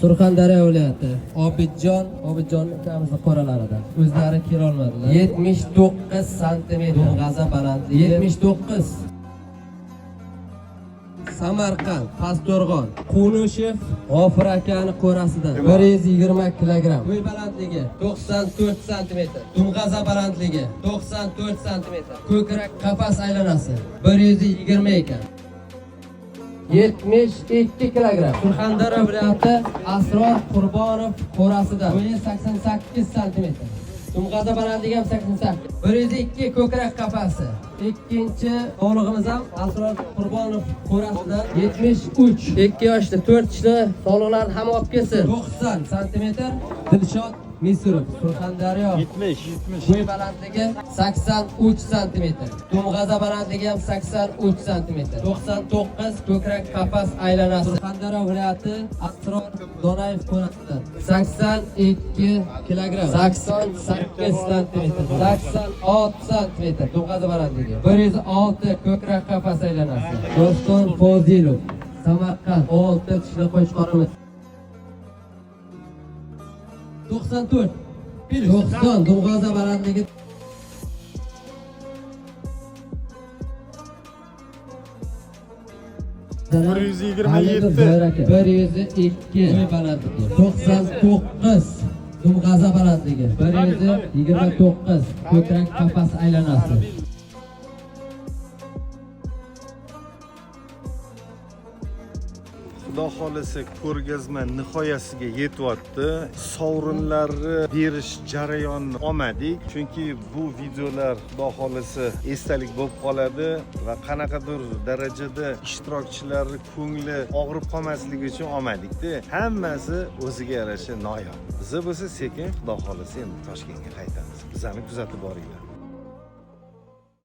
Surxondaryo viloyati Obidjon ukamizni qoralaridan o'zlari kira olmadilar. 79 sm g'aza balandligi. 79. Samarqand, Pastorg'on, Qunushev, G'ofur akani qo'rasidan 120 kg. Bo'y balandligi 94 sm. Dumg'aza balandligi 94 sm. Ko'krak qafas aylanasi 120 ekan. 72 kg. Surxondaryo viloyati Asror Qurbonov qo'rasidan bo'yi 88 sm. Dumg'aza balandligi ham 88. 102 ko'krak qafasi. Ikkinchi sog'lig'imiz ham Asror Qurbonov qo'rasidan 73. 2 yoshda 4 ishli sog'liqlarni ham olib kelsin. 90 sm. Dilshod Misurov Surxondaryo 70. Bo'y balandligi 83 sm. Dumg'aza balandligi ham 83 sm. 99 ko'krak qafas aylanasi. Surxondaryo viloyati Asror Donayev qo'rasidan 82 kg. 88 sm. 86 sm. Dumg'aza balandligi 106 ko'krak qafas aylanasi. Doston Fozilov Samarqand 6 tishli qo'chqorimiz 94. 90 dumg'aza balandligi 127. 102 balandligi 99 dumg'aza balandligi 129 ko'krak qafas aylanasi. Xudo xolasa ko'rgazma nihoyasiga yetyapti. Sovrinlarni berish jarayonini olmadik, chunki bu videolar xudo xolasa esdalik bo'lib qoladi va qanaqadir darajada ishtirokchilarning ko'ngli og'rib qolmasligi uchun olmadikda. Hammasi o'ziga yarasha noyob. Biz bo'lsa sekin xudo xolasa endi Toshkentga qaytamiz. Bizani kuzatib boringlar.